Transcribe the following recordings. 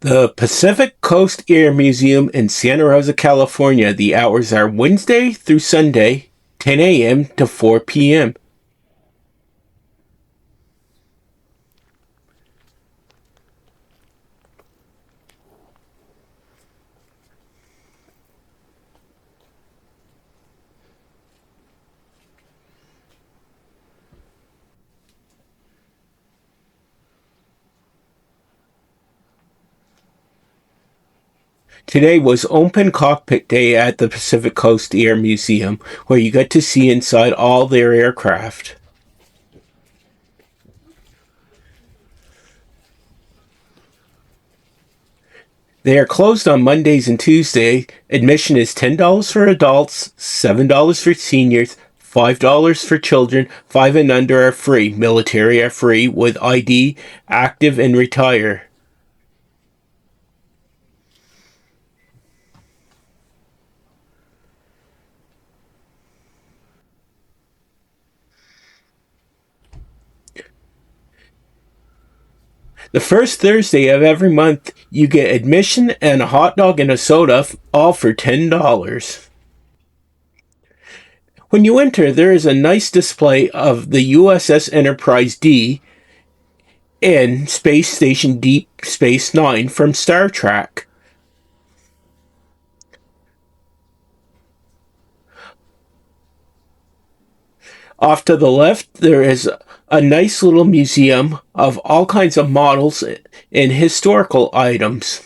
The Pacific Coast Air Museum in Santa Rosa, California. The hours are Wednesday through Sunday, 10 a.m. to 4 p.m. Today was Open Cockpit Day at the Pacific Coast Air Museum, where you get to see inside all their aircraft. They are closed on Mondays and Tuesdays. Admission is $10 for adults, $7 for seniors, $5 for children. 5 and under are free. Military are free with ID, active and retire. The first Thursday of every month, you get admission and a hot dog and a soda, all for $10. When you enter, there is a nice display of the USS Enterprise D and Space Station Deep Space Nine from Star Trek. Off to the left, there is a nice little museum of all kinds of models and historical items.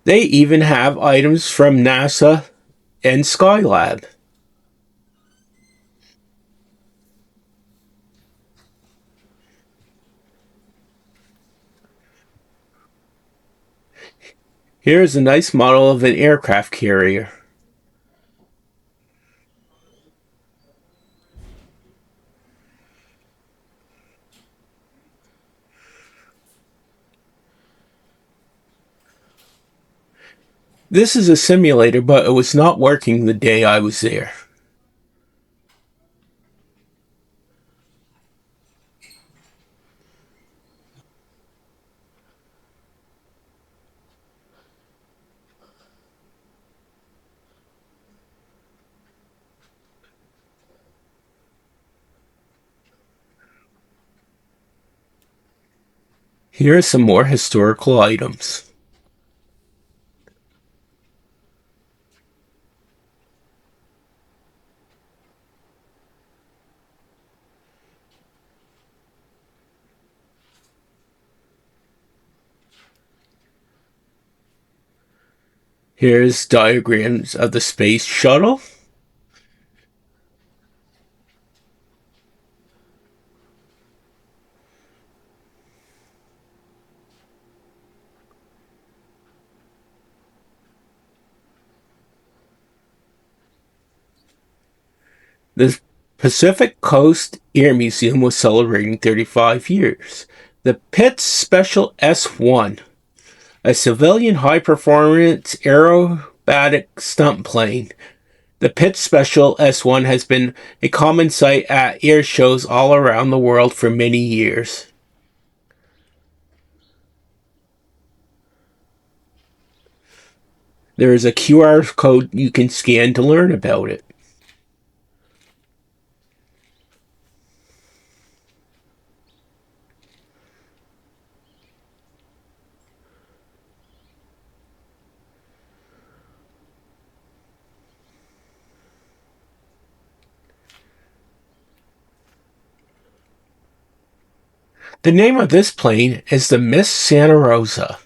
They even have items from NASA and Skylab. Here is a nice model of an aircraft carrier. This is a simulator, but it was not working the day I was there. Here are some more historical items. Here's diagrams of the space shuttle. The Pacific Coast Air Museum was celebrating 35 years. The Pitts Special S-1, a civilian high-performance aerobatic stunt plane. The Pitts Special S-1 has been a common sight at air shows all around the world for many years. There is a QR code you can scan to learn about it. The name of this plane is the Miss Santa Rosa.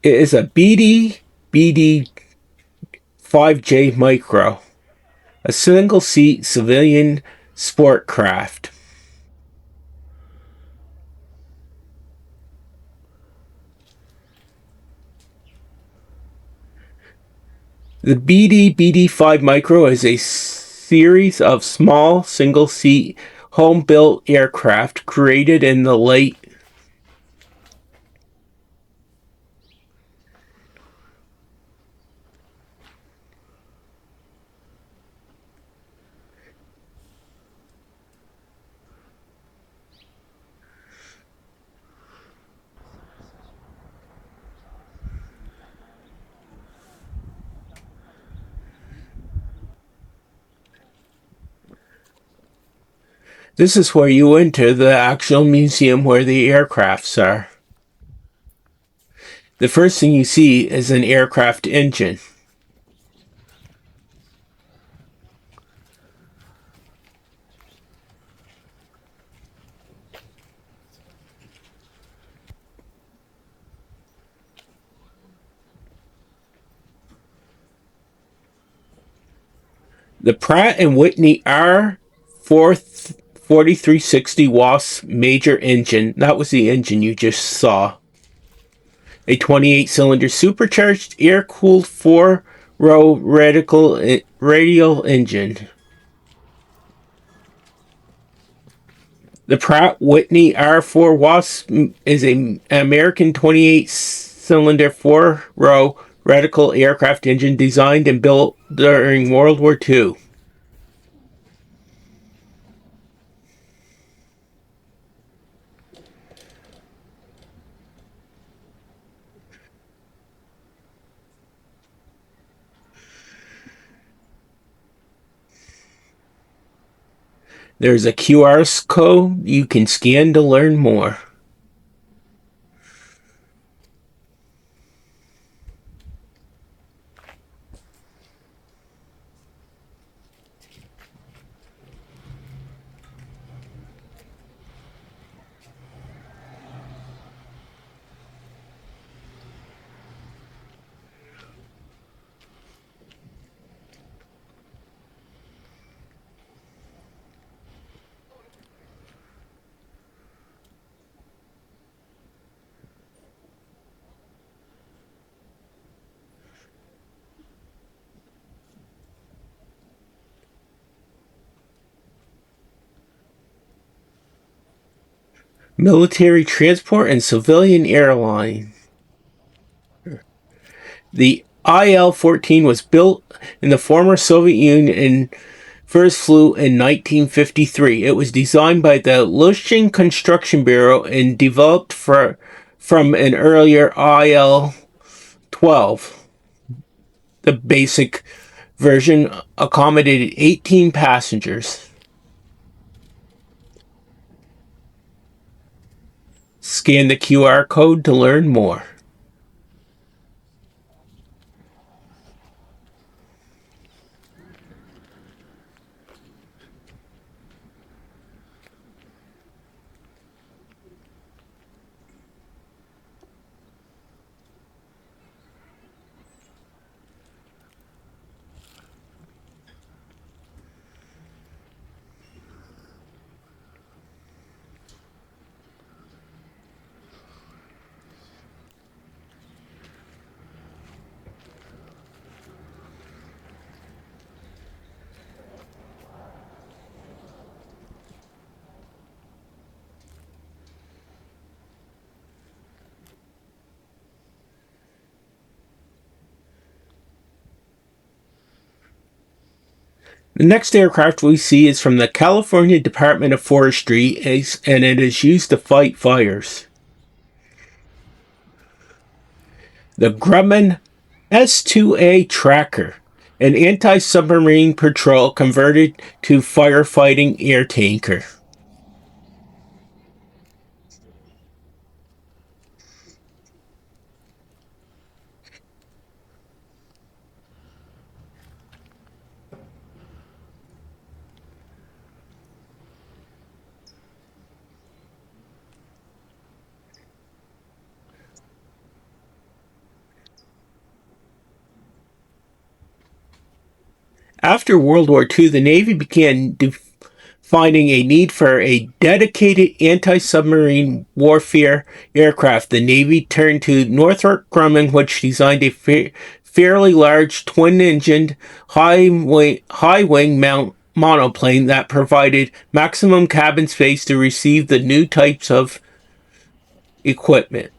It is a BD 5J Micro, a single-seat civilian sport craft. The BD-BD-5 Micro is a series of small single-seat home-built aircraft created in the late This is where you enter the actual museum where the aircrafts are. The first thing you see is an aircraft engine. The Pratt & Whitney R4360 WASP major engine, that was the engine you just saw. A 28-cylinder supercharged air-cooled 4-row radial engine. The Pratt Whitney R4 WASP is an American 28-cylinder 4-row radial aircraft engine designed and built during World War II. There's a QR code you can scan to learn more. Military transport and civilian airline. The IL-14 was built in the former Soviet Union and first flew in 1953. It was designed by the Lushin Construction Bureau and developed from an earlier IL-12. The basic version accommodated 18 passengers. Scan the QR code to learn more. The next aircraft we see is from the California Department of Forestry, and it is used to fight fires. The Grumman S-2A Tracker, an anti-submarine patrol converted to firefighting air tanker. After World War II, the Navy began finding a need for a dedicated anti-submarine warfare aircraft. The Navy turned to Northrop Grumman, which designed a fairly large twin-engined high-wing mount monoplane that provided maximum cabin space to receive the new types of equipment.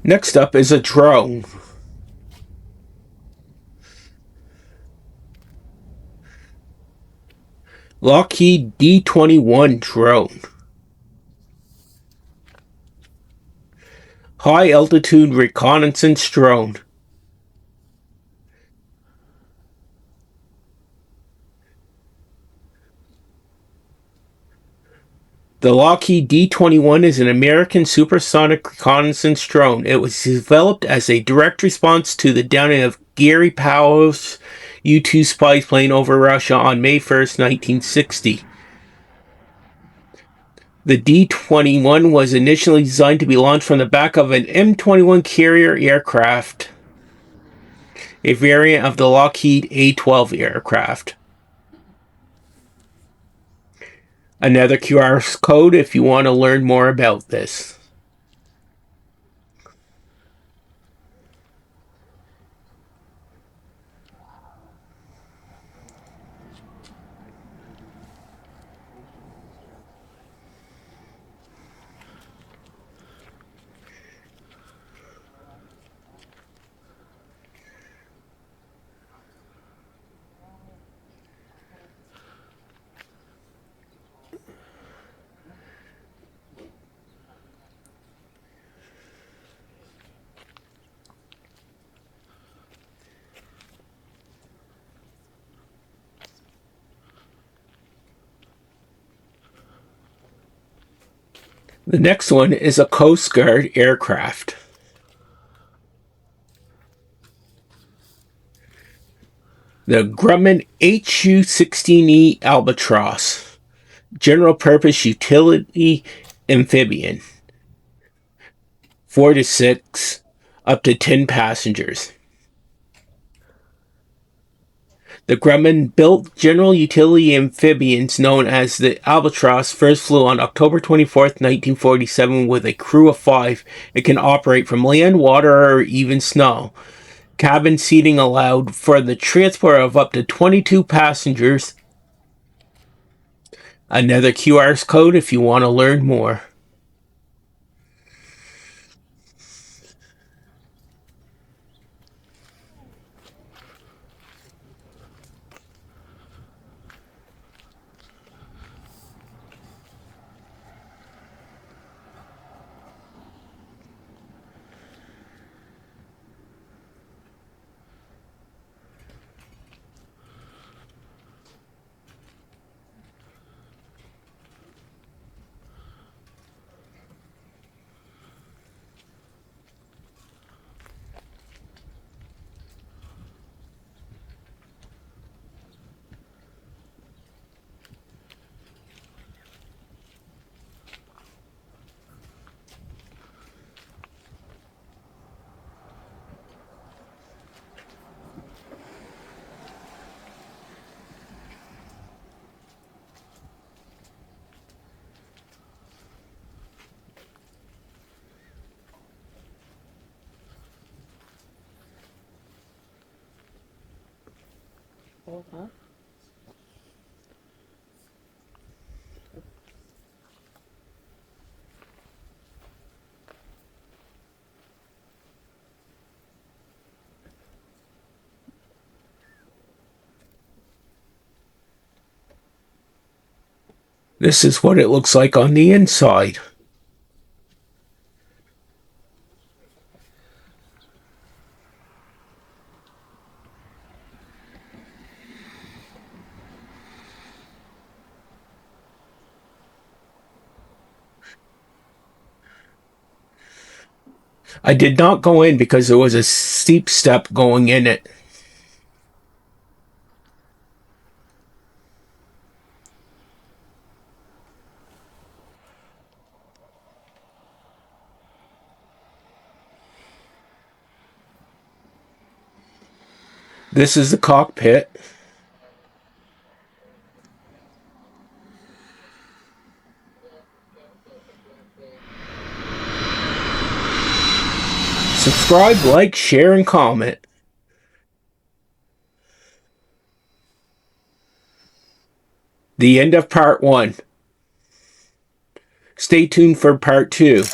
Next up is a drone. Lockheed D-21 drone. High altitude reconnaissance drone. The Lockheed D-21 is an American supersonic reconnaissance drone. It was developed as a direct response to the downing of Gary Powell's U-2 spy plane over Russia on May 1st, 1960. The D-21 was initially designed to be launched from the back of an M-21 carrier aircraft, a variant of the Lockheed A-12 aircraft. Another QR code if you want to learn more about this. The next one is a Coast Guard aircraft. The Grumman HU-16E Albatross, general purpose utility amphibian, 4 to 6, up to 10 passengers. The Grumman-built general utility amphibians known as the Albatross first flew on October 24th, 1947 with a crew of 5. It can operate from land, water, or even snow. Cabin seating allowed for the transport of up to 22 passengers. Another QR code if you want to learn more. This is what it looks like on the inside. I did not go in because there was a steep step going in it. This is the cockpit. Subscribe, like, share, and comment. The end of part 1. Stay tuned for part 2.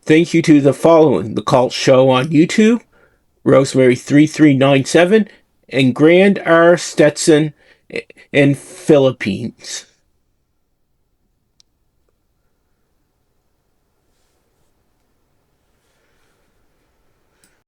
Thank you to the following: The Cult Show on YouTube, Rosemary3397, and Grand R. Stetson in Philippines.